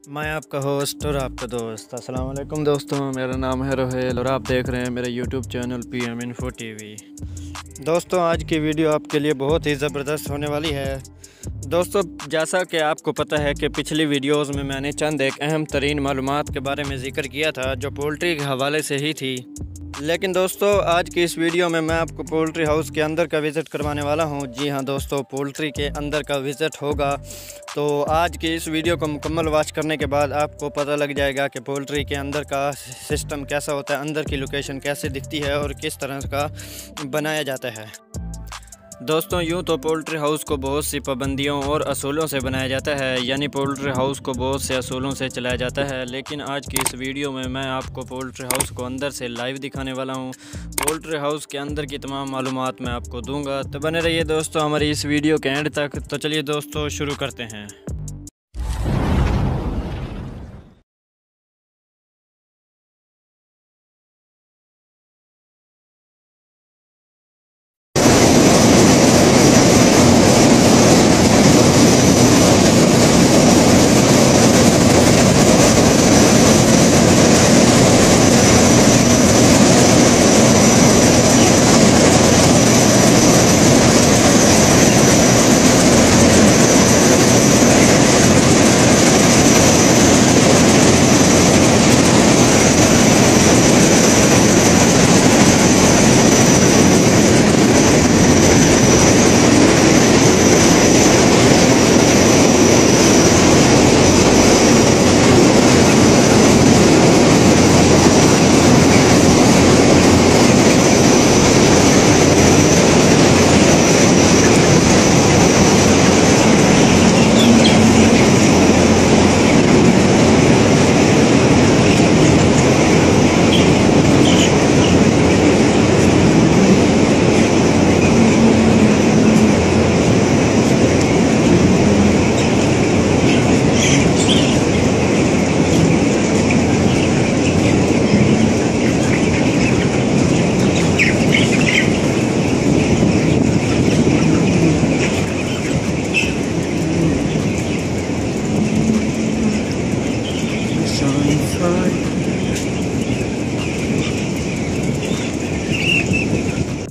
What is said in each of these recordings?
मैं आपका होस्ट और आपका दोस्त। अस्सलाम वालेकुम दोस्तों, मेरा नाम है रोहेल और आप देख रहे हैं मेरा YouTube channel PM info TV. दोस्तों, आज की वीडियो आपके लिए बहुत ही ज़बरदस्त होने वाली है। दोस्तों, जैसा कि आपको पता है कि पिछली वीडियोस में मैंने चंद एक अहम तरीन मालूमात के बारे में ज़िक्र किया था जो पोल्ट्री के हवाले से ही थी। लेकिन दोस्तों, आज की इस वीडियो में मैं आपको पोल्ट्री हाउस के अंदर का विज़िट करवाने वाला हूं। जी हां दोस्तों, पोल्ट्री के अंदर का विज़िट होगा। तो आज की इस वीडियो को मुकम्मल वॉच करने के बाद आपको पता लग जाएगा कि पोल्ट्री के अंदर का सिस्टम कैसा होता है, अंदर की लोकेशन कैसे दिखती है और किस तरह का बनाया जाता है। दोस्तों, यूँ तो पोल्ट्री हाउस को बहुत सी पाबंदियों और असूलों से बनाया जाता है, यानी पोल्ट्री हाउस को बहुत से असूलों से चलाया जाता है। लेकिन आज की इस वीडियो में मैं आपको पोल्ट्री हाउस को अंदर से लाइव दिखाने वाला हूँ। पोल्ट्री हाउस के अंदर की तमाम मालूमात मैं आपको दूंगा, तो बने रहिए दोस्तों हमारी इस वीडियो के एंड तक। तो चलिए दोस्तों, शुरू करते हैं।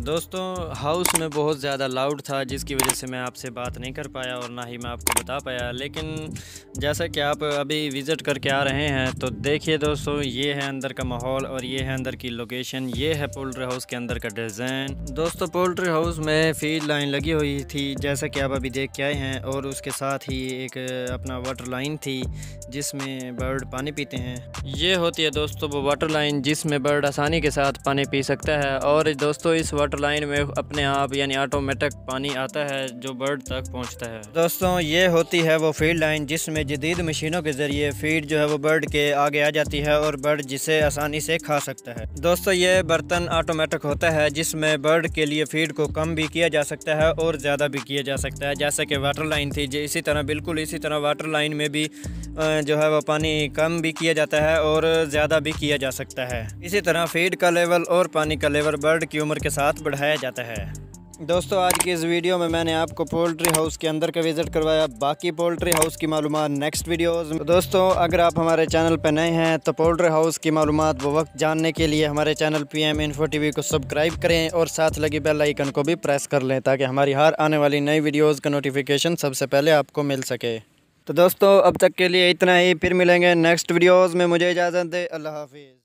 दोस्तों, हाउस में बहुत ज़्यादा लाउड था जिसकी वजह से मैं आपसे बात नहीं कर पाया और ना ही मैं आपको बता पाया। लेकिन जैसा कि आप अभी विज़िट करके आ रहे हैं तो देखिए दोस्तों, ये है अंदर का माहौल और ये है अंदर की लोकेशन। ये है पोल्ट्री हाउस के अंदर का डिज़ाइन। दोस्तों, पोल्ट्री हाउस में फीड लाइन लगी हुई थी जैसा कि आप अभी देख के आए हैं, और उसके साथ ही एक अपना वाटर लाइन थी जिसमें बर्ड पानी पीते हैं। ये होती है दोस्तों वो वाटर लाइन जिसमें बर्ड आसानी के साथ पानी पी सकता है। और दोस्तों, इस वाटर लाइन में अपने आप यानी ऑटोमेटिक पानी आता है जो बर्ड तक पहुंचता है। दोस्तों, ये होती है वो फीड लाइन जिसमें जदीद मशीनों के ज़रिए फीड जो है वो बर्ड के आगे आ जाती है और बर्ड जिसे आसानी से खा सकता है। दोस्तों, ये बर्तन ऑटोमेटिक होता है जिसमें बर्ड के लिए फीड को कम भी किया जा सकता है और ज़्यादा भी किया जा सकता है। जैसे कि वाटर लाइन थी, इसी तरह बिल्कुल इसी तरह वाटर लाइन में भी जो है वो पानी कम भी किया जाता है और ज़्यादा भी किया जा सकता है। इसी तरह फीड का लेवल और पानी का लेवल बर्ड की उम्र के साथ बढ़ाया जाता है। दोस्तों, आज की इस वीडियो में मैंने आपको पोल्ट्री हाउस के अंदर का विज़िट करवाया। बाकी पोल्ट्री हाउस की मालूमात नेक्स्ट वीडियोस में। दोस्तों, अगर आप हमारे चैनल पर नए हैं तो पोल्ट्री हाउस की मालूमात वो वक्त जानने के लिए हमारे चैनल PM इन्फो टीवी को सब्सक्राइब करें और साथ लगी बेल आइकन को भी प्रेस कर लें ताकि हमारी हर आने वाली नई वीडियोज़ का नोटिफिकेशन सबसे पहले आपको मिल सके। तो दोस्तों, अब तक के लिए इतना ही। फिर मिलेंगे नेक्स्ट वीडियोज़ में। मुझे इजाज़त दें। अल्लाह हाफिज़।